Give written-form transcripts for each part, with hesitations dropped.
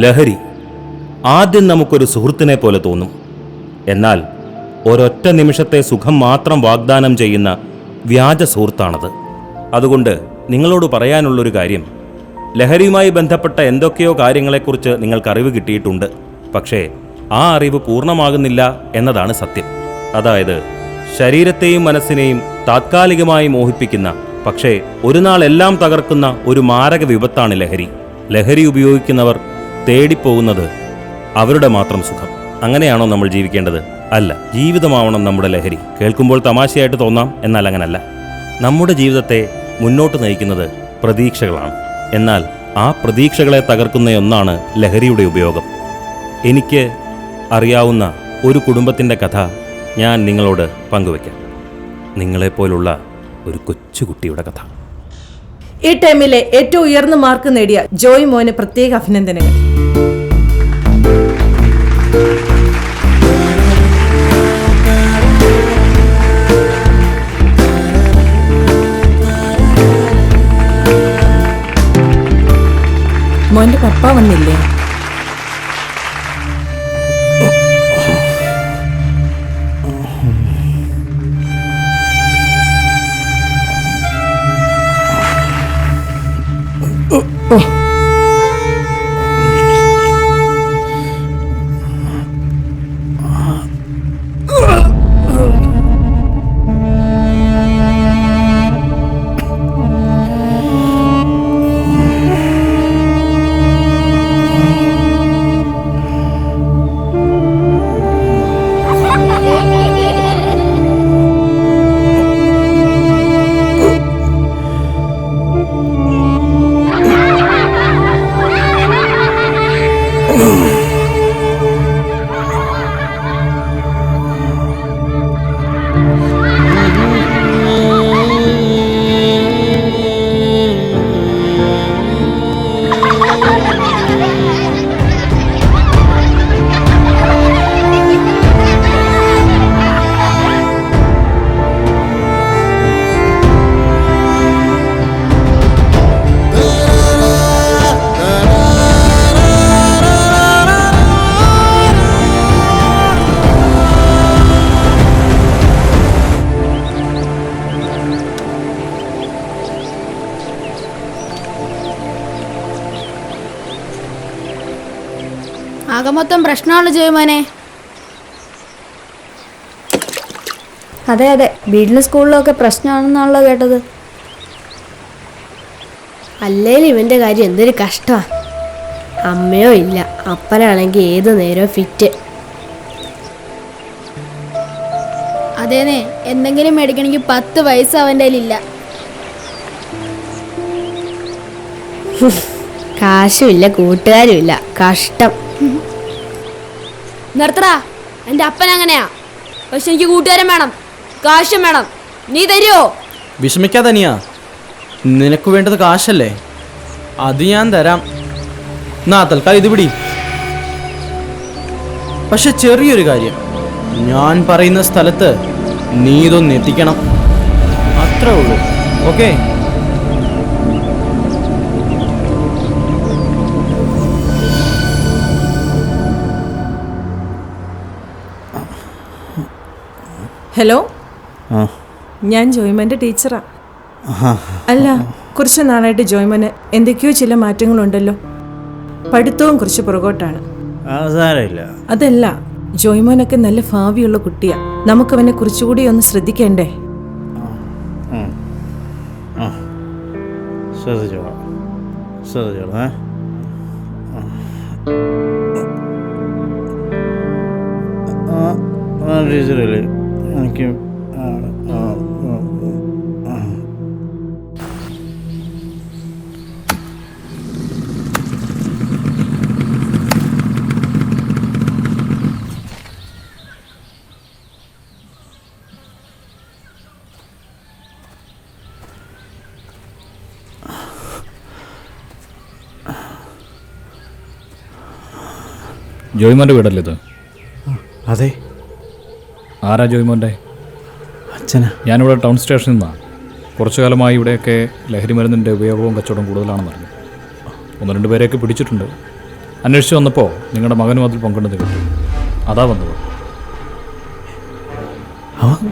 ലഹരി ആദ്യം നമുക്കൊരു സുഹൃത്തിനെ പോലെ തോന്നും. എന്നാൽ ഒരൊറ്റ നിമിഷത്തെ സുഖം മാത്രം വാഗ്ദാനം ചെയ്യുന്ന വ്യാജ സുഹൃത്താണത്. അതുകൊണ്ട് നിങ്ങളോട് പറയാനുള്ളൊരു കാര്യം, ലഹരിയുമായി ബന്ധപ്പെട്ട എന്തൊക്കെയോ കാര്യങ്ങളെക്കുറിച്ച് നിങ്ങൾക്കറിവ് കിട്ടിയിട്ടുണ്ട്. പക്ഷേ ആ അറിവ് പൂർണ്ണമാകുന്നില്ല എന്നതാണ് സത്യം. അതായത് ശരീരത്തെയും മനസ്സിനെയും താത്കാലികമായി മോഹിപ്പിക്കുന്ന, പക്ഷേ ഒരു നാൾ എല്ലാം തകർക്കുന്ന ഒരു മാരക വിപത്താണ് ലഹരി. ലഹരി ഉപയോഗിക്കുന്നവർ തേടിപ്പോകുന്നത് അവരുടെ മാത്രം സുഖം. അങ്ങനെയാണോ നമ്മൾ ജീവിക്കേണ്ടത്? അല്ല. ജീവിതമാവണം നമ്മുടെ ലഹരി. കേൾക്കുമ്പോൾ തമാശയായിട്ട് തോന്നാം, എന്നാൽ അങ്ങനല്ല. നമ്മുടെ ജീവിതത്തെ മുന്നോട്ട് നയിക്കുന്നത് പ്രതീക്ഷകളാണ്. എന്നാൽ ആ പ്രതീക്ഷകളെ തകർക്കുന്ന ഒന്നാണ് ലഹരിയുടെ ഉപയോഗം. എനിക്ക് അറിയാവുന്ന ഒരു കുടുംബത്തിൻ്റെ കഥ ഞാൻ നിങ്ങളോട് പങ്കുവയ്ക്കാം. നിങ്ങളെപ്പോലുള്ള ഒരു കൊച്ചുകുട്ടിയുടെ കഥ. ഈ ടൈമിലെ ഏറ്റവും ഉയർന്ന മാർക്ക് നേടിയ ജോയ് മോന് പ്രത്യേക അഭിനന്ദനങ്ങൾ. മോന്റെ പപ്പ വന്നില്ലേ? ആകെ മൊത്തം പ്രശ്നമാണ് ജോയ്മോനെ. അതെ അതെ, വീട്ടിലും സ്കൂളിലൊക്കെ പ്രശ്നമാണെന്നാണല്ലോ കേട്ടത്. അല്ലേലും ഇവന്റെ കാര്യം എന്തൊരു കഷ്ടമാ. അമ്മയോ ഇല്ല, അപ്പനാണെങ്കിൽ ഏത് നേരവും ഫിറ്റ്. അതേനെ, എന്തെങ്കിലും മേടിക്കണമെങ്കിൽ 10 പൈസ അവൻ്റെ കയ്യിലില്ല. കാശുമില്ല, കൂട്ടുകാരുമില്ല, കഷ്ടം. നിർത്തടാ, എൻ്റെ അപ്പൻ അങ്ങനെയാ. പക്ഷെ എനിക്ക് കൂട്ടുകാരൻ വേണം, കാശും വേണം. നീ തരുമോ? വിഷമിക്കാതെ നീയാ, നിനക്ക് വേണ്ടത് കാശല്ലേ, അത് ഞാൻ തരാം. എന്നാ തൽക്കാലം ഇത് പിടി. പക്ഷെ ചെറിയൊരു കാര്യം, ഞാൻ പറയുന്ന സ്ഥലത്ത് നീ ഇതൊന്ന് എത്തിക്കണം, അത്രേ ഉള്ളൂ. ഓക്കെ? ഹലോ, ഞാൻ ജോയ്മൻ്റെ ടീച്ചറാ. അല്ല, കുറച്ച് നാളായിട്ട് ജോയ്മന് എന്തൊക്കെയോ ചില മാറ്റങ്ങളുണ്ടല്ലോ. പഠിത്തവും കുറച്ച് പുറകോട്ടാണ്. അതല്ല, ജോയ്മോനൊക്കെ നല്ല ഭാവിയുള്ള കുട്ടിയാ. നമുക്കവനെ കുറച്ചുകൂടി ഒന്ന് ശ്രദ്ധിക്കേണ്ടേ? ടീച്ചറല്ലേ എനിക്ക് ജോയ്മോൻ്റെ വീടല്ലേ ഇത്? അതെ. ആരാ ജോയ്മോൻ്റെ? അച്ഛനാ. ഞാനിവിടെ ടൗൺ സ്റ്റേഷനിൽ നിന്നാണ്. കുറച്ചു കാലമായി ഇവിടെയൊക്കെ ലഹരി മരുന്നിൻ്റെ ഉപയോഗവും കച്ചവടം കൂടുതലാണെന്ന് പറഞ്ഞു. 1-2 പേരെയൊക്കെ പിടിച്ചിട്ടുണ്ട്. അന്വേഷിച്ച് വന്നപ്പോൾ നിങ്ങളുടെ മകനും അതിൽ പങ്കെടുത്ത് കിട്ടി. അതാ വന്നത്. അവൻ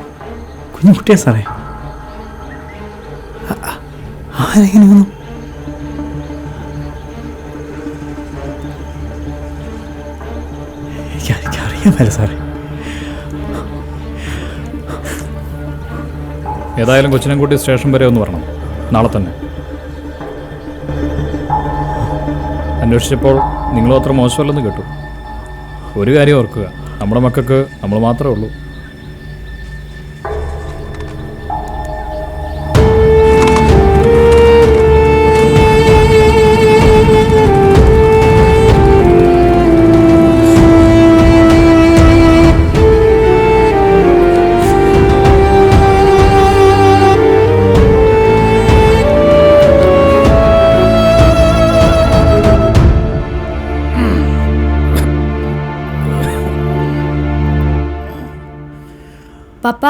കുഞ്ഞു കുട്ടിയാ സാറേ. അവനെങ്ങനെ വന്നു? എനിക്കറിയാൻ പറ്റില്ല സാറേ. ഏതായാലും കൊച്ചിനെ കൂട്ടി സ്റ്റേഷൻ വരെ ഒന്ന് വരണം, നാളെ തന്നെ. അന്വേഷിച്ചപ്പോൾ നിങ്ങളും അത്ര മോശമല്ലെന്ന് കേട്ടു. ഒരു കാര്യം ഓർക്കുക, നമ്മുടെ മക്കൾക്ക് നമ്മൾ മാത്രമേ ഉള്ളൂ. പപ്പ,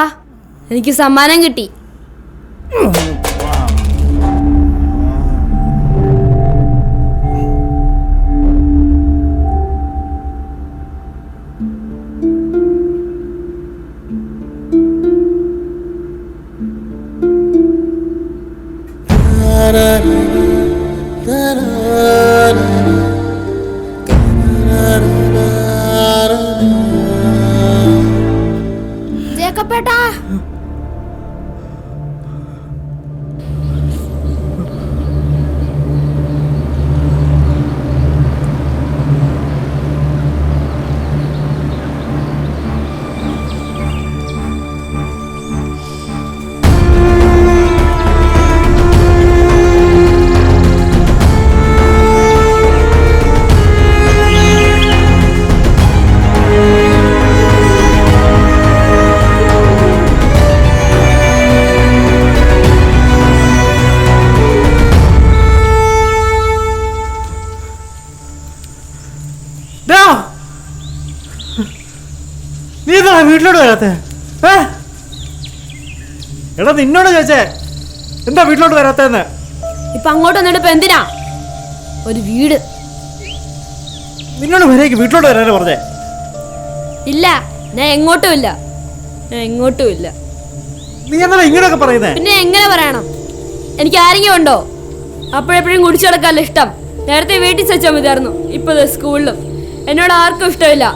എനിക്ക് സമ്മാനം കിട്ടി. ജേക്കപ്പേട്ടാ, നീ എന്താ വീട്ടിലോട്ട് വരാത്തെ? എടാ നിന്നോട് ചോദിച്ചേ എന്താ വീട്ടിലോട്ട് വരാത്തേന്ന്. ഇപ്പൊ അങ്ങോട്ട് വന്നിട്ട് ഇപ്പൊ എന്തിനാ? ഒരു വീട്. നിന്നോട് വരേക്ക് വീട്ടിലോട്ട് വരാനേ പറഞ്ഞേ. ഇല്ല, ഞാൻ എങ്ങോട്ടും ഇല്ല, ഞാൻ എങ്ങോട്ടും ഇല്ല. നീ എന്താ ഇങ്ങനെയൊക്കെ പറയുന്നേ? പിന്നെ എങ്ങനെ പറയണം? എനിക്ക് ആരെങ്കിലും ഉണ്ടോ? അപ്പോഴെപ്പോഴും കുടിച്ചു കിടക്കാനുള്ള ഇഷ്ടം. നേരത്തെ വീട്ടിൽ വെച്ചാൽ മതിയായിരുന്നു, ഇപ്പൊ സ്കൂളിലും. എന്നോട് ആർക്കും ഇഷ്ടമില്ല,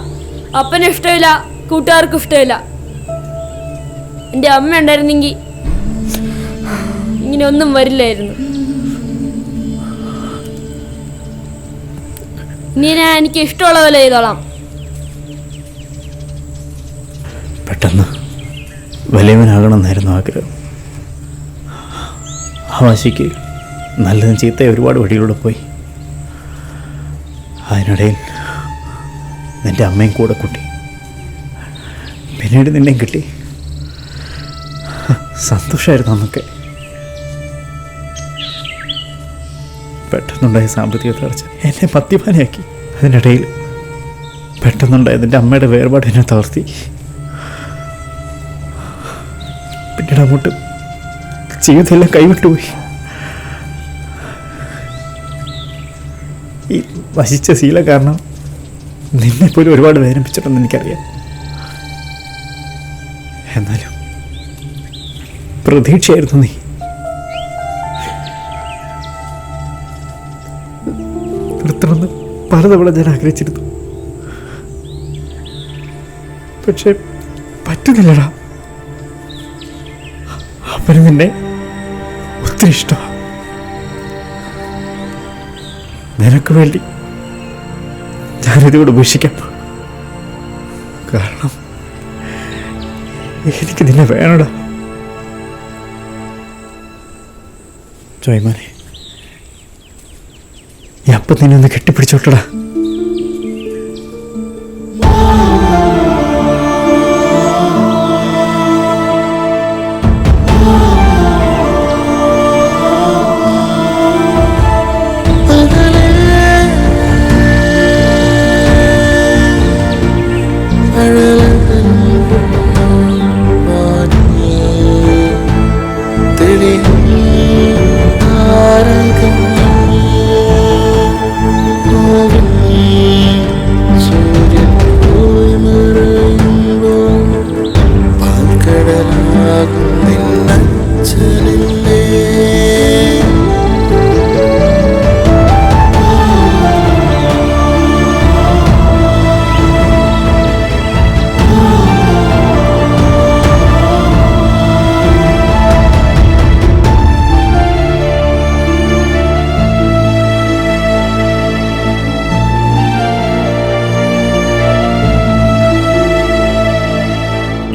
അപ്പനും ഇഷ്ടമില്ല, കൂട്ടുകാർക്കും ഇഷ്ടമില്ല. എൻ്റെ അമ്മ ഉണ്ടായിരുന്നെങ്കിൽ ഇങ്ങനെ ഒന്നും വരില്ലായിരുന്നു. ഇനി ഞാൻ എനിക്ക് ഇഷ്ടമുള്ള പോലെ ചെയ്തോളാം. പെട്ടെന്ന് വലിയവനാകണമെന്നായിരുന്നു ആഗ്രഹം. ആ വാശിക്ക് നല്ലതും ചീത്ത ഒരുപാട് വഴിയിലൂടെ പോയി. അതിനിടയിൽ നിൻ്റെ അമ്മയും കൂടെ കൂട്ടി, പിന്നീട് നിന്നെയും കിട്ടി. സന്തോഷമായിരുന്നു അന്നൊക്കെ. പെട്ടെന്നുണ്ടായ സാമ്പത്തിക തകർച്ച എന്നെ മദ്യപാനിയാക്കി. അതിനിടയിൽ പെട്ടെന്നുണ്ടായ നിൻ്റെ അമ്മയുടെ വേർപാട് എന്നെ തളർത്തി. പിന്നീട് അങ്ങോട്ട് ജീവിതമെല്ലാം കൈവിട്ടുപോയി. ഈ നശിച്ച ശീല കാരണം നിന്നെപ്പോലും ഒരുപാട് വേദനിപ്പിച്ചിട്ടുണ്ടെന്ന് എനിക്കറിയാം. എന്നാലും പ്രതീക്ഷയായിരുന്നു നീ. നിർത്തണമെന്ന് പലതവണ ഞാൻ ആഗ്രഹിച്ചിരുന്നു, പക്ഷെ പറ്റുന്നില്ലടാ. അവന് നിന്നെ ഒത്തിരി ഇഷ്ടമാണ്. നിനക്ക് വേണ്ടി ഞാനിതുകൂടെ ഉപേക്ഷിക്കാം. കാരണം എനിക്ക് നിന്നെ വേണടാ. ജോയ്മാനെ, ഈ അപ്പം നിന്നെ ഒന്ന് കെട്ടിപ്പിടിച്ചോട്ടടാ. ും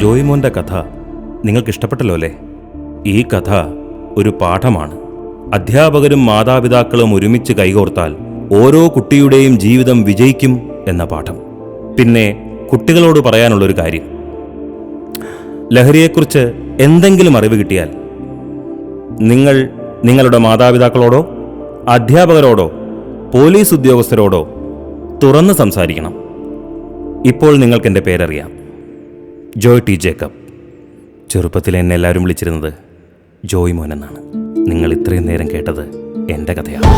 ജോയ്മോൻ്റെ കഥ നിങ്ങൾക്ക് ഇഷ്ടപ്പെട്ടല്ലോ അല്ലേ? ഈ കഥ ഒരു പാഠമാണ്. അധ്യാപകരും മാതാപിതാക്കളും ഒരുമിച്ച് കൈകോർത്താൽ ഓരോ കുട്ടിയുടെയും ജീവിതം വിജയിക്കും എന്ന പാഠം. പിന്നെ കുട്ടികളോട് പറയാനുള്ളൊരു കാര്യം, ലഹരിയെക്കുറിച്ച് എന്തെങ്കിലും അറിവ് കിട്ടിയാൽ നിങ്ങൾ നിങ്ങളുടെ മാതാപിതാക്കളോടോ അധ്യാപകരോടോ പോലീസ് ഉദ്യോഗസ്ഥരോടോ തുറന്ന് സംസാരിക്കണം. ഇപ്പോൾ നിങ്ങൾക്ക് എൻ്റെ പേരറിയാം, ജോയ് ടി ജേക്കബ്. ചെറുപ്പത്തിൽ എന്നെ എല്ലാവരും വിളിച്ചിരുന്നത് ജോയ് മോൻ എന്നാണ്. നിങ്ങൾ ഇത്രയും നേരം കേട്ടത് എൻ്റെ കഥയാണ്.